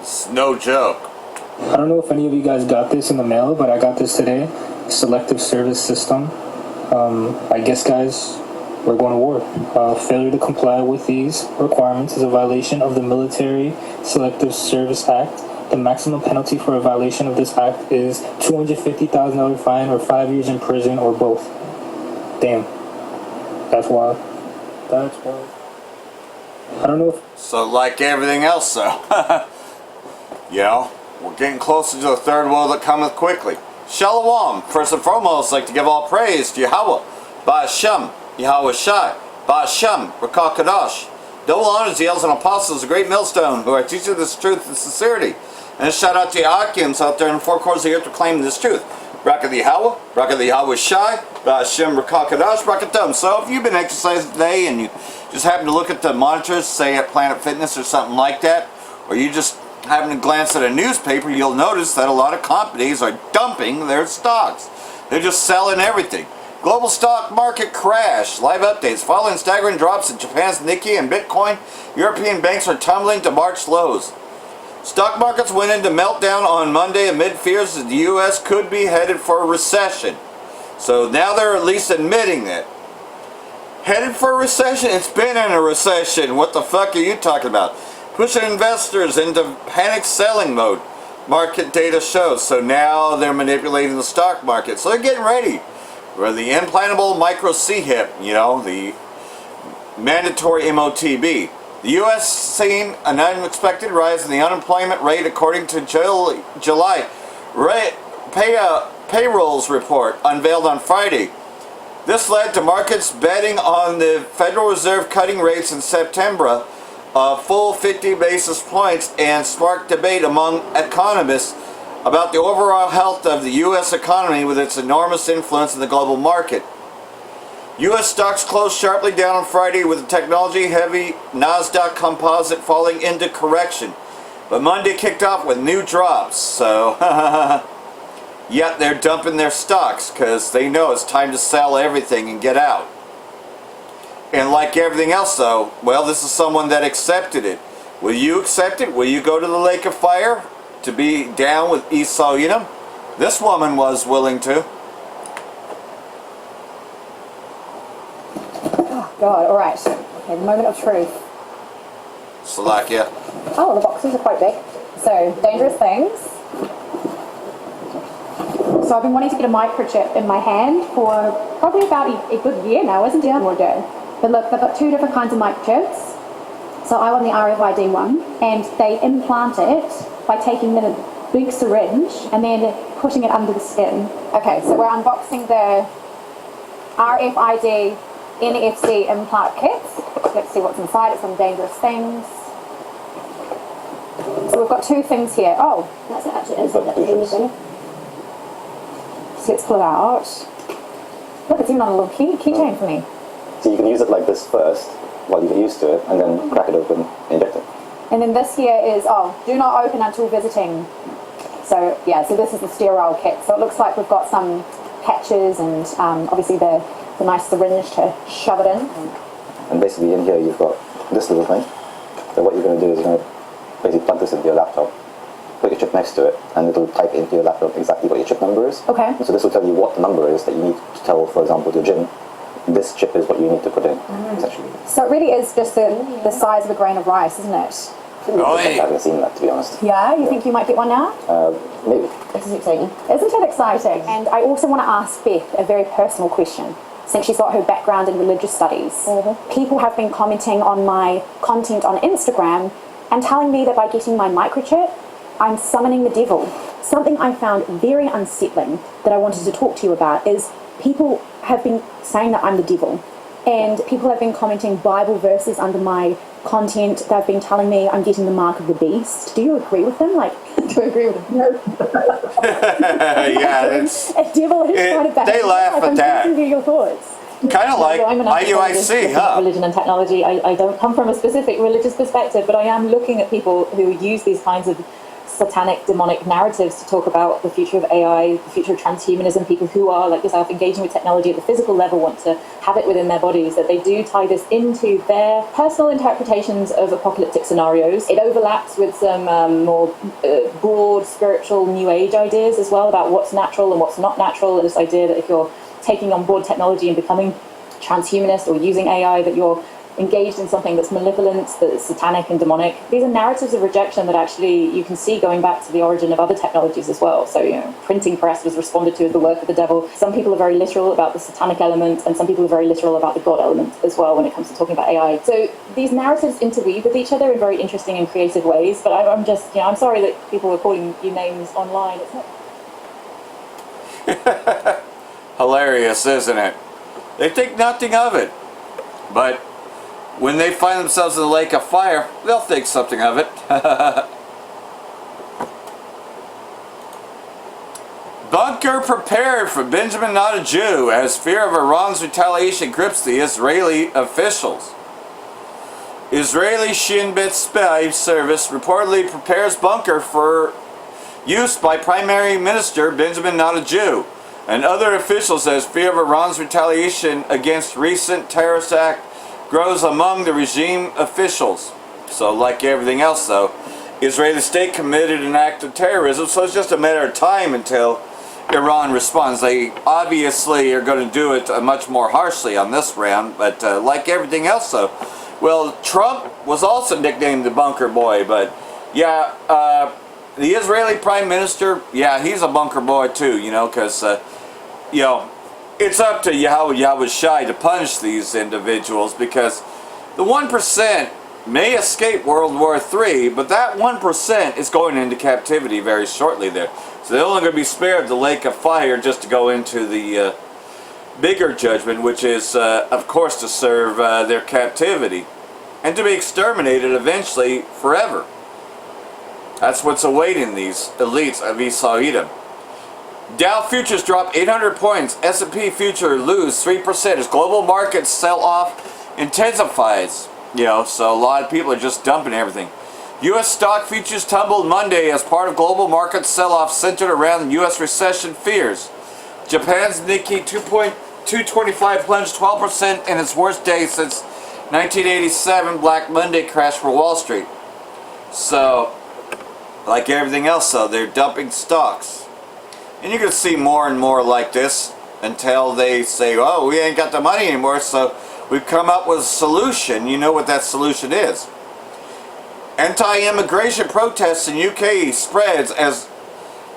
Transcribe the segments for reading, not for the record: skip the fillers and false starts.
It's no joke. I don't know if any of you guys got this in the mail, but I got this today. Selective Service System. I guess, guys, we're going to war. Failure to comply with these requirements is a violation of the Military Selective Service Act. The maximum penalty for a violation of this act is $250,000 fine or 5 years in prison or both. Damn. That's wild. That's wild. I don't know if... So like everything else, though, you know, we're getting closer to the third world that cometh quickly. Shalom. First and foremost, I'd like to give all praise to Yahweh, Ba'ashem, Yahweh Shai, Ba'ashem, Rakah Kadosh. Double honors the elders and apostles, the great millstone, who are teaching this truth and sincerity. And a shout out to the Akims out there in the four corners of the earth proclaiming this truth. Rakah the Yahweh, Rakah the Yahweh Shai, Ba'ashem, Rakah Kadosh, Rakatum. So if you've been exercising today and you just happen to look at the monitors, say at Planet Fitness or something like that, or you just happen to glance at a newspaper, you'll notice that a lot of companies are dumping their stocks. They're just selling everything. Global stock market crash. Live updates. Following staggering drops in Japan's Nikkei and Bitcoin, European banks are tumbling to March lows. Stock markets went into meltdown on Monday amid fears that the U.S. could be headed for a recession. So now they're at least admitting that. Headed for a recession? It's been in a recession. What the fuck are you talking about? Pushing investors into panic selling mode. Market data shows. So now they're manipulating the stock market. So they're getting ready for the implantable micro C-hip, you know, the mandatory MOTB. The U.S. seen an unexpected rise in the unemployment rate according to July payrolls report unveiled on Friday. This led to markets betting on the Federal Reserve cutting rates in September a full 50 basis points and sparked debate among economists about the overall health of the U.S. economy with its enormous influence in the global market. U.S. stocks closed sharply down on Friday with the technology-heavy NASDAQ composite falling into correction. But Monday kicked off with new drops, so yet they're dumping their stocks because they know it's time to sell everything and get out. And like everything else though, well, this is someone that accepted it. Will you accept it? Will you go to the lake of fire to be down with Esau Edom? This woman was willing to. Oh God, alright. Okay, the moment of truth. Slovakia. Oh, the boxes are quite big. So, dangerous things. So I've been wanting to get a microchip in my hand for probably about a good year now, isn't it? More good. But look, they've got two different kinds of microchips. So I want the RFID one, and they implant it by taking the big syringe and then putting it under the skin. Okay, so we're unboxing the RFID NFC implant kits. Let's see what's inside. It's some dangerous things. So we've got two things here. Oh, that's actually anything. So let's pull it out. Look, it's even on a little keychain for me. So you can use it like this first, while you get used to it, and then crack it open and inject it. And then this here is, do not open until visiting. So yeah, so this is the sterile kit. So it looks like we've got some patches and obviously the nice syringe to shove it in. And basically in here you've got this little thing. So what you're going to do is you're going to basically plug this into your laptop, put your chip next to it, and it'll type into your laptop exactly what your chip number is. Okay. So this will tell you what the number is that you need to tell, for example, your gym. This chip is what you need to put in, essentially. So it really is just the size of a grain of rice, isn't it? Oh, I haven't seen that, to be honest. Yeah, you think you might get one now? Maybe. This is exciting. Isn't it exciting? And I also want to ask Beth a very personal question, since she's got her background in religious studies. People have been commenting on my content on Instagram and telling me that by getting my microchip, I'm summoning the devil. Something I found very unsettling that I wanted to talk to you about is people have been saying that I'm the devil, and people have been commenting Bible verses under my content. They've been telling me I'm getting the mark of the beast. Do you agree with them? Like, do you agree with them? No. Yeah, it's, a devil who's trying to back. they laugh like, at I'm that. to hear your thoughts. Kind of like IUIC, huh? Religion and technology. I don't come from a specific religious perspective, but I am looking at people who use these kinds of satanic, demonic narratives to talk about the future of AI, the future of transhumanism. People who are, like yourself, engaging with technology at the physical level want to have it within their bodies, that they do tie this into their personal interpretations of apocalyptic scenarios. It overlaps with some more broad spiritual new age ideas as well about what's natural and what's not natural. This idea that if you're taking on board technology and becoming transhumanist or using AI, that you're engaged in something that's malevolent, that's satanic and demonic. These are narratives of rejection that actually you can see going back to the origin of other technologies as well. So, printing press was responded to as the work of the devil. Some people are very literal about the satanic element, and some people are very literal about the God element as well when it comes to talking about AI. So these narratives interweave with each other in very interesting and creative ways, but I'm just, I'm sorry that people are calling you names online. It's not... Hilarious, isn't it? They think nothing of it. But when they find themselves in the lake of fire, they'll think something of it. Bunker prepared for Benjamin Not a Jew as fear of Iran's retaliation grips the Israeli officials. Israeli Shin Bet spy service reportedly prepares bunker for use by Prime Minister Benjamin Not a Jew and other officials as fear of Iran's retaliation against recent terrorist act grows among the regime officials. So like everything else though, Israeli state committed an act of terrorism, so it's just a matter of time until Iran responds. They obviously are going to do it much more harshly on this round, but like everything else though, well, Trump was also nicknamed the Bunker Boy, but yeah, the Israeli Prime Minister, yeah, he's a bunker boy too, because, it's up to Yahweh Shai to punish these individuals, because the 1% may escape World War III, but that 1% is going into captivity very shortly there. So they're only going to be spared the lake of fire just to go into the bigger judgment, which is, of course, to serve their captivity and to be exterminated eventually forever. That's what's awaiting these elites of Esau Edom. Dow futures drop 800 points. S&P future lose 3% as global markets sell-off intensifies. So a lot of people are just dumping everything. U.S. stock futures tumbled Monday as part of global market sell-off centered around U.S. recession fears. Japan's Nikkei 225 plunged 12% in its worst day since 1987 Black Monday crash for Wall Street. So, like everything else though, they're dumping stocks. And you're going to see more and more like this until they say, oh, we ain't got the money anymore, so we've come up with a solution. You know what that solution is. Anti-immigration protests in UK spreads as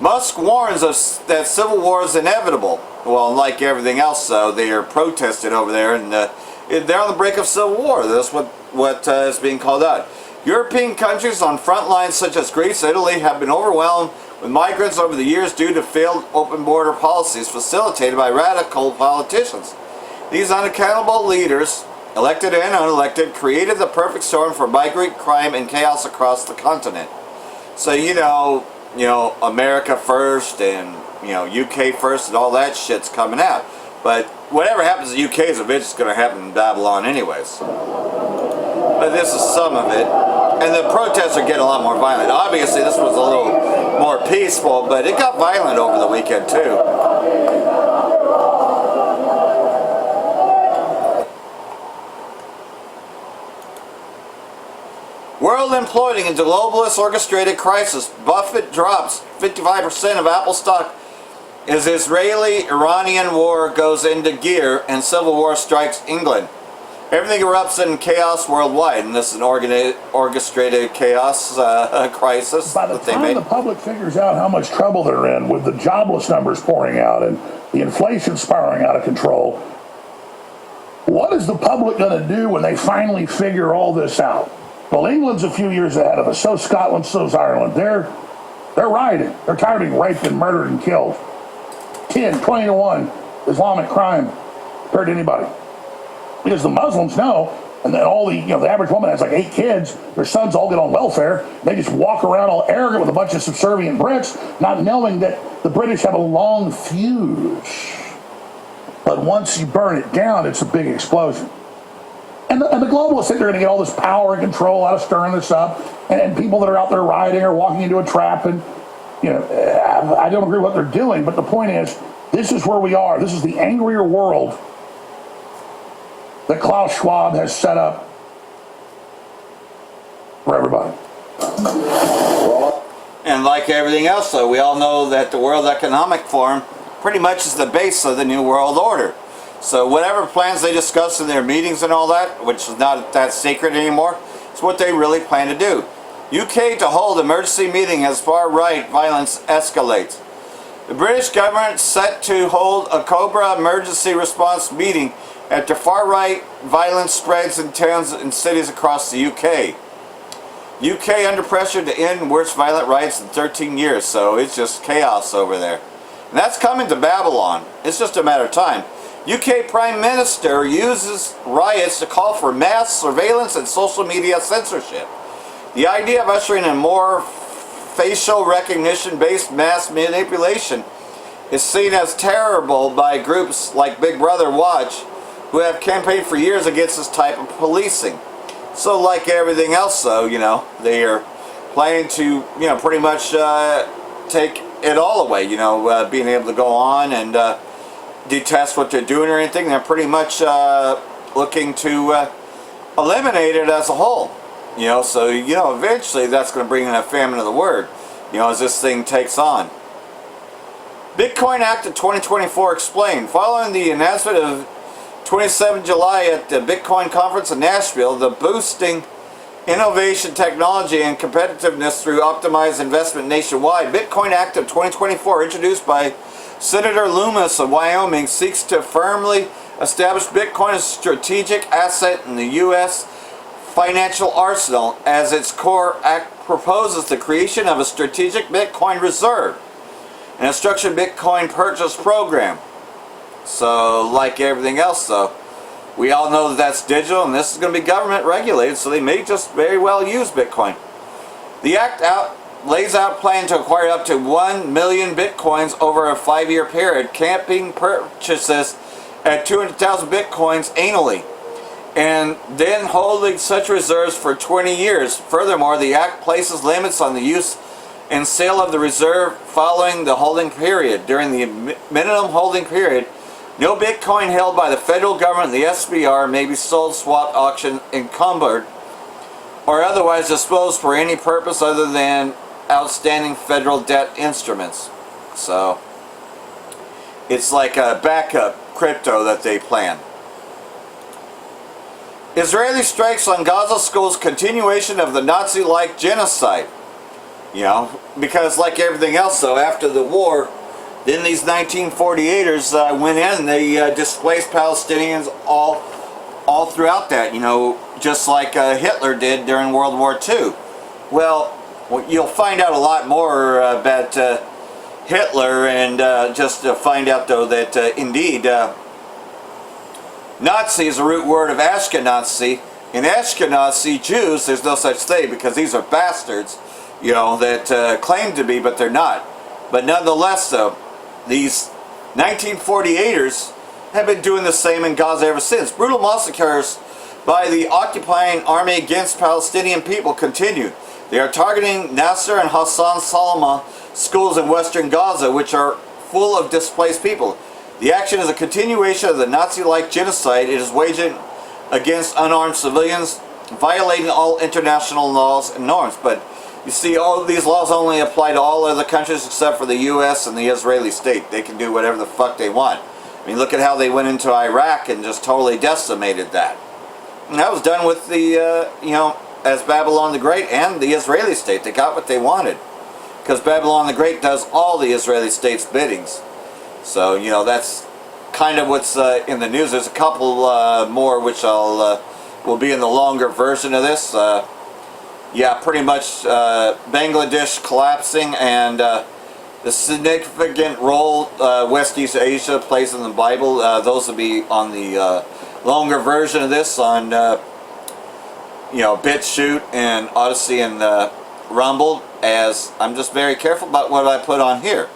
Musk warns us that civil war is inevitable. Well, like everything else though, they are protested over there, and they're on the brink of civil war. That's what is being called out. European countries on front lines such as Greece and Italy have been overwhelmed with migrants over the years due to failed open border policies facilitated by radical politicians. These unaccountable leaders, elected and unelected, created the perfect storm for migrant crime and chaos across the continent. So America first and UK first and all that shit's coming out. But whatever happens in the UK is eventually going to happen in Babylon anyways. But this is some of it. And the protests are getting a lot more violent. Obviously this was a little more peaceful, but it got violent over the weekend too. World imploding into globalist orchestrated crisis. Buffett drops 55% of Apple stock as Israeli-Iranian war goes into gear and civil war strikes England. Everything erupts in chaos worldwide, and this is an orchestrated chaos crisis. By the time the public figures out how much trouble they're in with the jobless numbers pouring out and the inflation spiraling out of control, what is the public going to do when they finally figure all this out? Well, England's a few years ahead of us. So's Scotland, so's Ireland. They're rioting. They're tired of being raped and murdered and killed. 10, 20 to 1 Islamic crime compared to anybody. Because the Muslims know, and then all the average woman has like 8 kids, their sons all get on welfare, they just walk around all arrogant with a bunch of subservient Brits, not knowing that the British have a long fuse. But once you burn it down, it's a big explosion. And the globalists think they're going to get all this power and control out of stirring this up, and people that are out there rioting are walking into a trap. And I don't agree with what they're doing, but the point is, this is where we are. This is the angrier world that Klaus Schwab has set up for everybody. And like everything else, though, we all know that the World Economic Forum pretty much is the base of the New World Order. So whatever plans they discuss in their meetings and all that, which is not that secret anymore, is what they really plan to do. UK to hold emergency meeting as far-right violence escalates. The British government set to hold a Cobra emergency response meeting after far-right violence spreads in towns and cities across the UK. UK under pressure to end worst violent riots in 13 years, so it's just chaos over there. And that's coming to Babylon. It's just a matter of time. UK Prime Minister uses riots to call for mass surveillance and social media censorship. The idea of ushering in more facial recognition-based mass manipulation is seen as terrible by groups like Big Brother Watch, who have campaigned for years against this type of policing. So like everything else, though, they are planning to, pretty much take it all away, being able to go on and detest what they're doing or anything. They're pretty much looking to eliminate it as a whole. So, eventually that's going to bring in a famine of the word, as this thing takes on. Bitcoin Act of 2024 explained. Following the announcement of 27 July at the Bitcoin conference in Nashville, the boosting innovation, technology, and competitiveness through optimized investment nationwide, Bitcoin Act of 2024, introduced by Senator Loomis of Wyoming, seeks to firmly establish Bitcoin as a strategic asset in the U.S. financial arsenal. As its core act proposes the creation of a strategic Bitcoin reserve and a structured Bitcoin purchase program. So, like everything else, though, we all know that that's digital, and this is going to be government regulated, so they may just very well use Bitcoin. The act lays out a plan to acquire up to 1 million Bitcoins over a 5-year period, capping purchases at 200,000 Bitcoins annually, and then holding such reserves for 20 years. Furthermore, the act places limits on the use and sale of the reserve following the holding period. During the minimum holding period, no Bitcoin held by the federal government and the SBR may be sold, swapped, auctioned, encumbered, or otherwise disposed for any purpose other than outstanding federal debt instruments. So, it's like a backup crypto that they plan. Israeli strikes on Gaza schools, continuation of the Nazi-like genocide. Because like everything else, though, after the war, then these 1948ers went in and they displaced Palestinians all throughout that, just like Hitler did during World War II. Well, you'll find out a lot more about Hitler, and just to find out, though, that indeed Nazi is a root word of Ashkenazi. In Ashkenazi Jews, there's no such thing, because these are bastards, that claim to be, but they're not. But nonetheless, though, these 1948ers have been doing the same in Gaza ever since. Brutal massacres by the occupying army against Palestinian people continue. They are targeting Nasser and Hassan Salama schools in western Gaza, which are full of displaced people. The action is a continuation of the Nazi-like genocide it is waging against unarmed civilians, violating all international laws and norms. But you see, all of these laws only apply to all other countries except for the U.S. and the Israeli state. They can do whatever the fuck they want. I mean, look at how they went into Iraq and just totally decimated that. And that was done with the, as Babylon the Great and the Israeli state. They got what they wanted. Because Babylon the Great does all the Israeli state's biddings. So, that's kind of what's in the news. There's a couple more which will be in the longer version of this. Yeah, pretty much Bangladesh collapsing, and the significant role West East Asia plays in the Bible. Those will be on the longer version of this on BitChute and Odysee and Rumble, as I'm just very careful about what I put on here.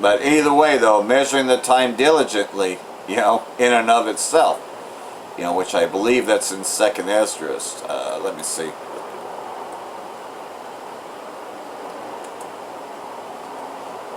But either way, though, measuring the time diligently, in and of itself. You know, which I believe that's in 2nd Esdras. Let me see.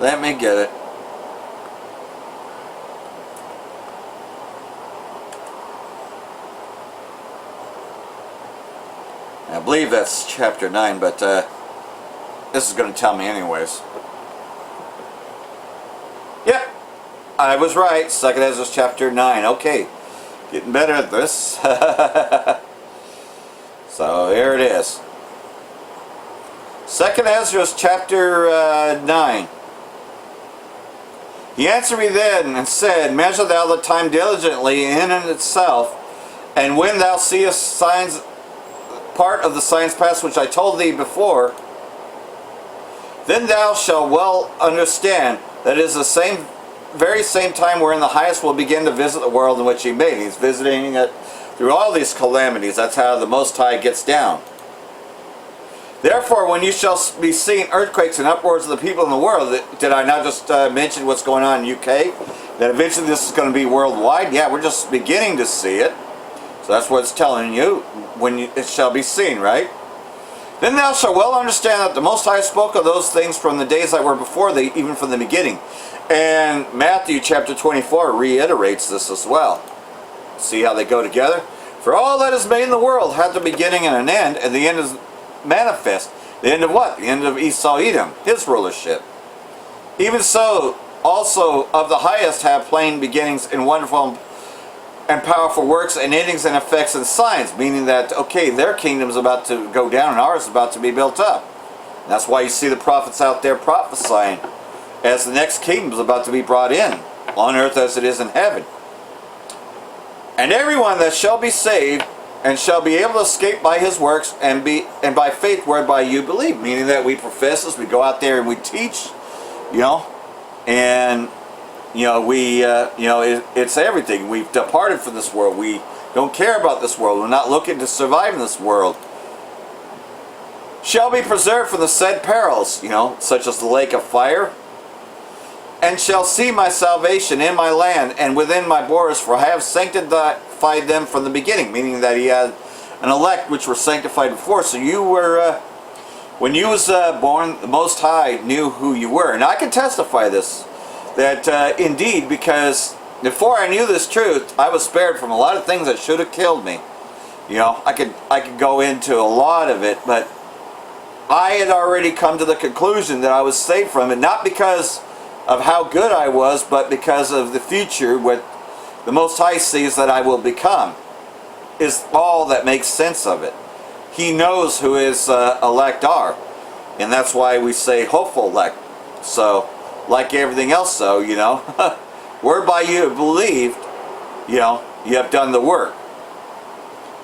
Let me get it. I believe that's chapter 9, but this is going to tell me anyways. Yep, I was right. 2nd Esdras chapter 9. Okay, getting better at this. So here it is. 2nd Esdras chapter 9. He answered me then and said, Measure thou the time diligently in itself, and when thou seest signs, part of the signs past which I told thee before, then thou shalt well understand that it is the very same time wherein the highest will begin to visit the world in which he made. He's visiting it through all these calamities. That's how the Most High gets down. Therefore, when you shall be seeing earthquakes and uproars of the people in the world, did I not just mention what's going on in UK? That eventually this is going to be worldwide? Yeah, we're just beginning to see it. So that's what it's telling you, it shall be seen, right? Then thou shalt well understand that the Most High spoke of those things from the days that were before thee, even from the beginning. And Matthew chapter 24 reiterates this as well. See how they go together? For all that is made in the world hath a beginning and an end, and the end is manifest. The end of what? The end of Esau Edom, his rulership. Even so, also of the highest have plain beginnings and wonderful and powerful works and endings and effects and signs, meaning that, okay, their kingdom is about to go down and ours is about to be built up. And that's why you see the prophets out there prophesying as the next kingdom is about to be brought in, on earth as it is in heaven. And everyone that shall be saved and shall be able to escape by his works and by faith whereby you believe, meaning that we profess as we go out there and we teach, and it's everything. We've departed from this world. We don't care about this world. We're not looking to survive in this world. Shall be preserved from the said perils, such as the lake of fire, and shall see my salvation in my land and within my borders, for I have sanctified them from the beginning, meaning that he had an elect which were sanctified before. So you were, when you was born, the Most High knew who you were. And I can testify this, that indeed, because before I knew this truth, I was spared from a lot of things that should have killed me. I could go into a lot of it, but I had already come to the conclusion that I was saved from it, not because of how good I was, but because of the future, what the Most High sees that I will become, is all that makes sense of it. He knows who his elect are, and that's why we say hopeful elect. So, like everything else, though, whereby you have believed, you have done the work.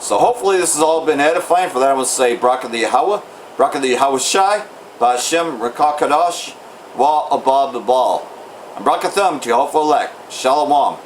So hopefully this has all been edifying. For that I will say, Barak the Yahweh, Barak the Yahweh Shai, Ba'ashem Rekah Kadosh, Wa Abba Babal. And Barakathum to your hopeful elect. Shalom.